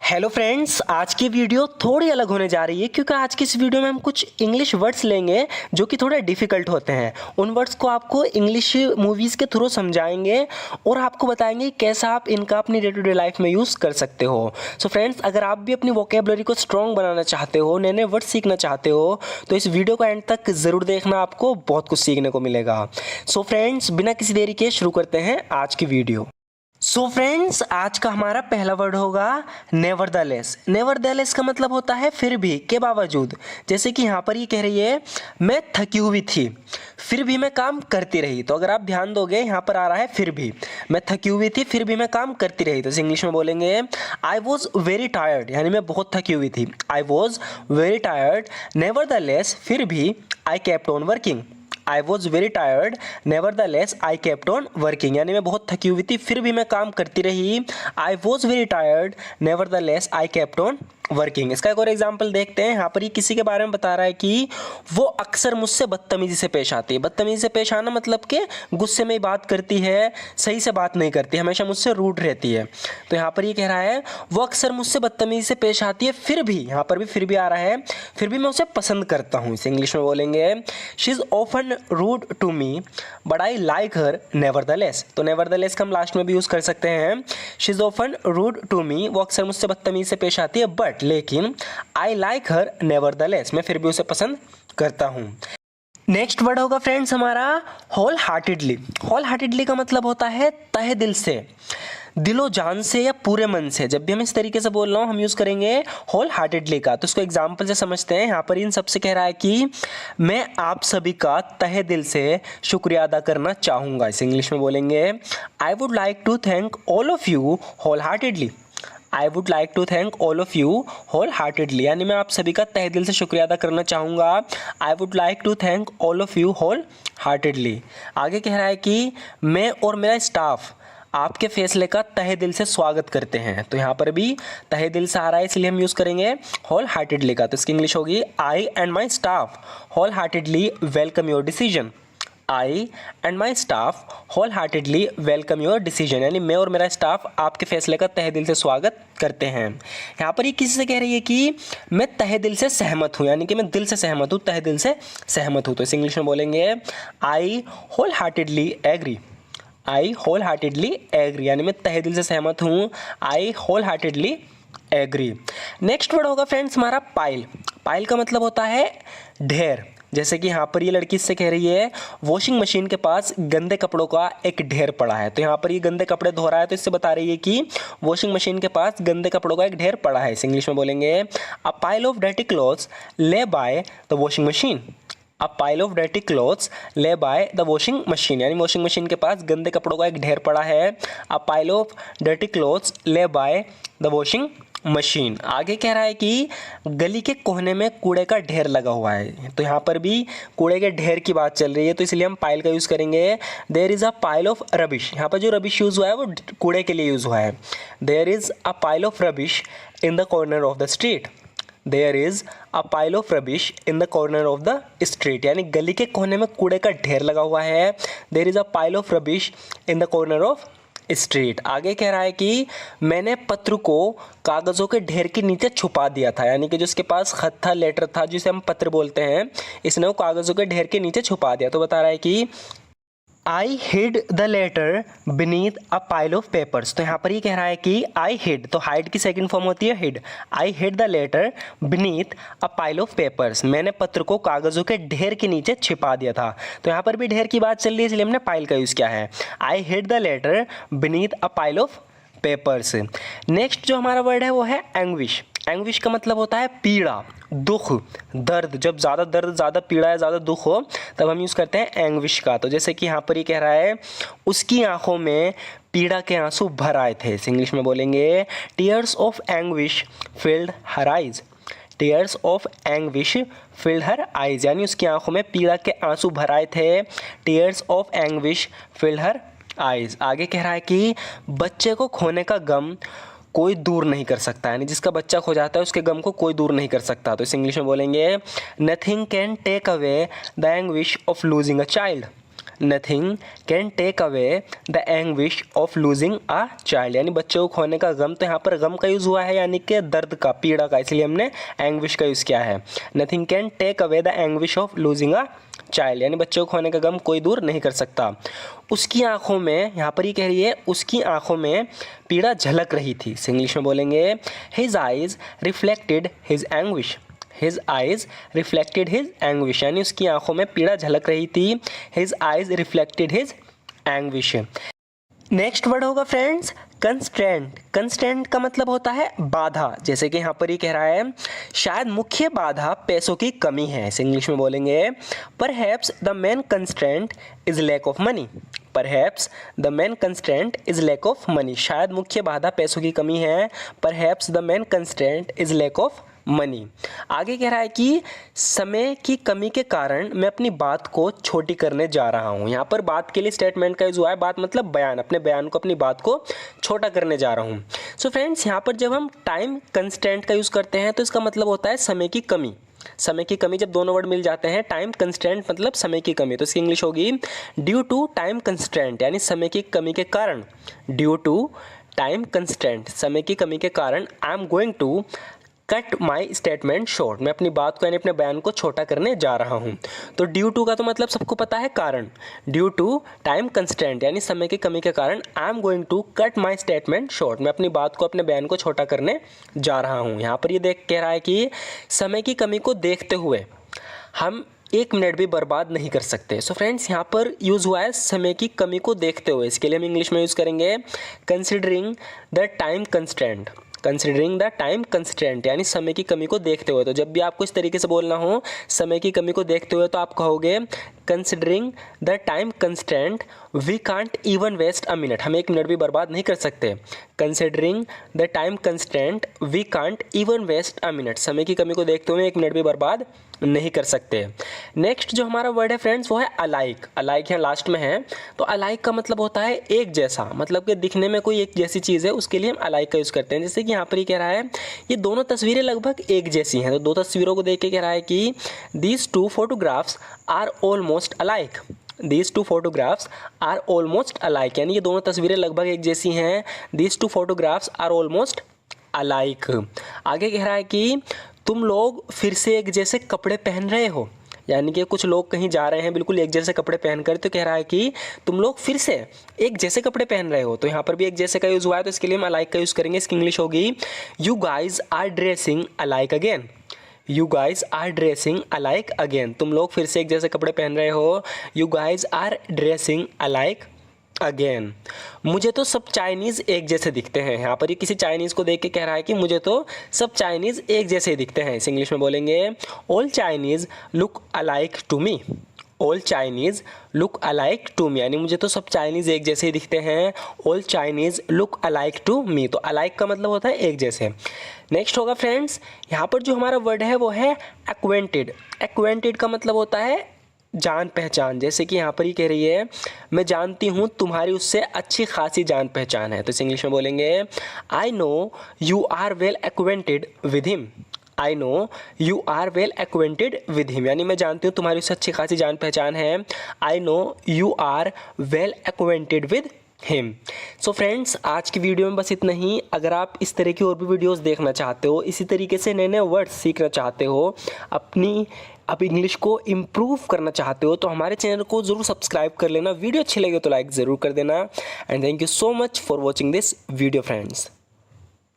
Hello friends, आज की video थोड़ी अलग होने जा रही है क्योंकि आज की इस वीडियो में हम कुछ इंग्लिश वर्ड्स लेंगे जो कि थोड़े डिफ़िकल्ट होते हैं। उन वर्ड्स को आपको इंग्लिश मूवीज़ के थ्रू समझाएंगे और आपको बताएंगे कैसा आप इनका अपनी डे टू डे लाइफ में यूज़ कर सकते हो। सो फ्रेंड्स, अगर आप भी अपनी वोकेबलरी को स्ट्रॉन्ग बनाना चाहते हो, नए नए वर्ड सीखना चाहते हो, तो इस वीडियो को एंड तक ज़रूर देखना, आपको बहुत कुछ सीखने को मिलेगा। सो फ्रेंड्स, बिना किसी देरी के शुरू करते हैं आज की वीडियो। सो फ्रेंड्स, आज का हमारा पहला वर्ड होगा नेवरदलेस। नेवरदलेस का मतलब होता है फिर भी, के बावजूद। जैसे कि यहाँ पर ये कह रही है मैं थकी हुई थी, फिर भी मैं काम करती रही। तो अगर आप ध्यान दोगे, यहाँ पर आ रहा है फिर भी। मैं थकी हुई थी फिर भी मैं काम करती रही। तो इसे इंग्लिश में बोलेंगे आई वॉज वेरी टायर्ड, यानी मैं बहुत थकी हुई थी। I was very tired, nevertheless फिर भी I kept on working. I was very tired, nevertheless I kept on working, यानी मैं बहुत थकी हुई थी फिर भी मैं काम करती रही। I was very tired, nevertheless I kept on working. इसका एक और एग्जाम्पल देखते हैं। यहाँ पर ये किसी के बारे में बता रहा है कि वो अक्सर मुझसे बदतमीजी से पेश आती है। बदतमीजी से पेश आना मतलब कि गुस्से में ही बात करती है, सही से बात नहीं करती, हमेशा मुझसे रूड रहती है। तो यहाँ पर ये कह रहा है वो अक्सर मुझसे बदतमीजी से पेश आती है, फिर भी, यहाँ पर भी फिर भी आ रहा है, फिर भी मैं उसे पसंद करता हूँ। इसे इंग्लिश में बोलेंगे she is often rude to me but I like her nevertheless. तो नेवरदलेस का हम लास्ट में भी यूज़ कर सकते हैं। She is often rude to me, वो अक्सर मुझसे बदतमीजी से पेश आती है, बट लेकिन आई लाइक हर नेवरदलेस, मैं फिर भी उसे पसंद करता हूँ। नेक्स्ट वर्ड होगा फ्रेंड्स हमारा होल हार्टेडली। होल हार्टेडली का मतलब होता है तहे दिल से, दिलो जान से या पूरे मन से। जब भी हम इस तरीके से बोल रहा हूँ, हम यूज़ करेंगे होल हार्टेडली का। तो इसको एग्जाम्पल से समझते हैं। यहाँ पर इन सबसे कह रहा है कि मैं आप सभी का तहे दिल से शुक्रिया अदा करना चाहूँगा। इसे इंग्लिश में बोलेंगे I would like to thank all of you wholeheartedly. I would like to thank all of you wholeheartedly, यानी मैं आप सभी का तहे दिल से शुक्रिया अदा करना चाहूँगा। I would like to thank all of you wholeheartedly. आगे कह रहा है कि मैं और मेरा स्टाफ आपके फैसले का तहे दिल से स्वागत करते हैं। तो यहाँ पर भी तहे दिल से आ रहा है, इसलिए हम यूज़ करेंगे होल हार्टेडली का। तो इसकी इंग्लिश होगी I and my staff whole heartedly welcome your decision. I and my staff whole heartedly welcome your decision, यानी मैं और मेरा स्टाफ आपके फैसले का तहे दिल से स्वागत करते हैं। यहाँ पर ये किसी से कह रही है कि मैं तहे दिल से सहमत हूँ, यानी कि मैं दिल से सहमत हूँ, तहे दिल से सहमत हूँ। तो इस इंग्लिश में बोलेंगे I whole heartedly agree. I whole heartedly agree, यानी मैं तहे दिल से सहमत हूँ। I whole heartedly agree. Next word होगा फ्रेंड्स हमारा पाइल। पाइल का मतलब होता है ढेर। जैसे कि यहाँ पर ये लड़की इससे कह रही है वॉशिंग मशीन के पास गंदे कपड़ों का एक ढेर पड़ा है। तो यहाँ पर ये गंदे कपड़े धो रहा है, तो इससे बता रही है कि वॉशिंग मशीन के पास गंदे कपड़ों का एक ढेर पड़ा है। इस इंग्लिश में बोलेंगे a pile of dirty clothes lay by the washing machine. A pile of dirty clothes lay by the washing machine, यानी वॉशिंग मशीन के पास गंदे कपड़ों का एक ढेर पड़ा है। A pile of dirty clothes lay by the washing machine. आगे कह रहा है कि गली के कोने में कूड़े का ढेर लगा हुआ है। तो यहाँ पर भी कूड़े के ढेर की बात चल रही है, तो इसलिए हम पाइल का यूज़ करेंगे there is a pile of rubbish. यहाँ पर जो रबिश यूज़ हुआ है वो कूड़े के लिए यूज़ हुआ है। There is a pile of rubbish in the corner of the street. There is a pile of rubbish in the corner of the street, यानी गली के कोने में कूड़े का ढेर लगा हुआ है। There is a pile of rubbish in the corner of street. आगे कह रहा है कि मैंने पत्र को कागज़ों के ढेर के नीचे छुपा दिया था, यानी कि जो इसके पास खत था, लेटर था, जिसे हम पत्र बोलते हैं, इसने वो कागज़ों के ढेर के नीचे छुपा दिया। तो बता रहा है कि I hid the letter beneath a pile of papers. तो यहाँ पर ये कह रहा है कि आई हिड, तो हाइड की सेकंड फॉर्म होती है hid. I hid the letter beneath a pile of papers, मैंने पत्र को कागज़ों के ढेर के नीचे छिपा दिया था। तो यहाँ पर भी ढेर की बात चल रही है, इसलिए हमने पाइल का यूज़ किया है। I hid the letter beneath a pile of papers. Next जो हमारा वर्ड है वो है एंग्विश। एंग्विश का मतलब होता है पीड़ा, दुख, दर्द। जब ज़्यादा दर्द, ज़्यादा पीड़ा या ज़्यादा दुख हो तब हम यूज़ करते हैं एंग्विश का। तो जैसे कि यहाँ पर ही कह रहा है उसकी आंखों में पीड़ा के आंसू भर आए थे। इस इंग्लिश में बोलेंगे tears of anguish field her eyes. Tears of anguish field her eyes, यानी उसकी आंखों में पीड़ा के आंसू भर आए थे। Tears of anguish field her eyes. आगे कह रहा है कि बच्चे को खोने का गम कोई दूर नहीं कर सकता, यानी जिसका बच्चा खो जाता है उसके गम को कोई दूर नहीं कर सकता। तो इस इंग्लिश में बोलेंगे nothing can take away the anguish of losing a child. Nothing can take away the anguish of losing a child, यानी बच्चों को खोने का गम, तो यहाँ पर गम का यूज़ हुआ है यानी कि दर्द का, पीड़ा का, इसलिए हमने एंग्विश का यूज़ किया है। Nothing can take away the anguish of losing a child, यानी बच्चों को खोने का गम कोई दूर नहीं कर सकता। उसकी आंखों में, यहाँ पर ये कह रही है उसकी आंखों में पीड़ा झलक रही थी। इंग्लिश में बोलेंगे his eyes reflected his anguish, his eyes reflected his anguish, यानी उसकी आंखों में पीड़ा झलक रही थी। His eyes reflected his anguish. Next word होगा फ्रेंड्स कंस्ट्रेंट। कंस्ट्रेंट का मतलब होता है बाधा, जैसे कि यहाँ पर ही कह रहा है शायद मुख्य बाधा पैसों की कमी है। इसे इंग्लिश में बोलेंगे perhaps the main constraint is lack of money, perhaps the main constraint is lack of money, शायद मुख्य बाधा पैसों की कमी है। Perhaps the main constraint is lack of money. आगे कह रहा है कि समय की कमी के कारण मैं अपनी बात को छोटी करने जा रहा हूँ। यहाँ पर बात के लिए स्टेटमेंट का यूज हुआ है, बात मतलब बयान, अपने बयान को, अपनी बात को छोटा करने जा रहा हूँ। सो फ्रेंड्स, यहाँ पर जब हम टाइम कंस्टेंट का यूज़ करते हैं तो इसका मतलब होता है समय की कमी। समय की कमी, जब दोनों वर्ड मिल जाते हैं, टाइम कंस्टेंट मतलब समय की कमी, तो इसकी इंग्लिश होगी ड्यू टू टाइम कंस्टेंट, यानी समय की कमी के कारण। ड्यू टू टाइम कंस्टेंट, समय की कमी के कारण I am going to cut my statement short, मैं अपनी बात को यानी अपने बयान को छोटा करने जा रहा हूँ। तो ड्यू टू का तो मतलब सबको पता है कारण। ड्यू टू टाइम कंस्टेंट यानी समय की कमी के कारण I am going to cut my statement short, मैं अपनी बात को, अपने बयान को छोटा करने जा रहा हूँ। यहाँ पर ये देख कह रहा है कि समय की कमी को देखते हुए हम 1 मिनट भी बर्बाद नहीं कर सकते। सो फ्रेंड्स, यहाँ पर यूज़ हुआ है समय की कमी को देखते हुए, इसके लिए हम इंग्लिश में यूज़ करेंगे considering the time constant. Considering the time constant यानी समय की कमी को देखते हुए। तो जब भी आपको इस तरीके से बोलना हो समय की कमी को देखते हुए, तो आप कहोगे considering the time constant we can't even waste a minute, हम 1 मिनट भी बर्बाद नहीं कर सकते। Considering the time constant we can't even waste a minute, समय की कमी को देखते हुए 1 मिनट भी बर्बाद नहीं कर सकते। नेक्स्ट जो हमारा वर्ड है फ्रेंड्स वो है अलाइक। अलाइक यहाँ लास्ट में है, तो अलाइक का मतलब होता है एक जैसा, मतलब कि दिखने में कोई एक जैसी चीज़ है, उसके लिए हम अलाइक का यूज़ करते हैं। जैसे कि यहाँ पर ही कह रहा है ये दोनों तस्वीरें लगभग एक जैसी हैं, तो 2 तस्वीरों को देख के कह रहा है कि these 2 photographs are almost alike. These 2 photographs are almost alike, यानी ये दोनों तस्वीरें लगभग एक जैसी हैं। These 2 photographs are almost alike. आगे कह रहा है कि तुम लोग फिर से एक जैसे कपड़े पहन रहे हो, यानी कि कुछ लोग कहीं जा रहे हैं बिल्कुल एक जैसे कपड़े पहनकर, तो कह रहा है कि तुम लोग फिर से एक जैसे कपड़े पहन रहे हो। तो यहाँ पर भी एक जैसे का यूज़ हुआ है, तो इसके लिए हम अलाइक का यूज़ करेंगे। इसकी इंग्लिश होगी you guys are dressing alike again. You guys are dressing alike again, तुम लोग फिर से एक जैसे कपड़े पहन रहे हो। You guys are dressing alike again. मुझे तो सब चाइनीज़ एक जैसे दिखते हैं, यहाँ पर ही किसी चाइनीज़ को देख के कह रहा है कि मुझे तो सब चाइनीज़ एक जैसे ही दिखते हैं। इस इंग्लिश में बोलेंगे all Chinese look alike to me. All Chinese look alike to me, यानी मुझे तो सब चाइनीज़ एक जैसे ही दिखते हैं। All Chinese look alike to me, तो अलाइक का मतलब होता है एक जैसे। नेक्स्ट होगा फ्रेंड्स, यहाँ पर जो हमारा वर्ड है वो है एक्वेंटेड। एक्वेंटेड का मतलब होता है जान पहचान, जैसे कि यहाँ पर ही कह रही है मैं जानती हूँ तुम्हारी उससे अच्छी खासी जान पहचान है। तो इस इंग्लिश में बोलेंगे I know you are well acquainted with him. I know you are well acquainted with him, यानी मैं जानती हूँ तुम्हारी उससे अच्छी खासी जान पहचान है। I know you are well acquainted with him. So friends, आज की वीडियो में बस इतना ही। अगर आप इस तरह की और भी वीडियोस देखना चाहते हो, इसी तरीके से नए नए वर्ड्स सीखना चाहते हो, आप इंग्लिश को इम्प्रूव करना चाहते हो, तो हमारे चैनल को ज़रूर सब्सक्राइब कर लेना। वीडियो अच्छी लगे तो लाइक ज़रूर कर देना। And thank you so much for watching this video friends.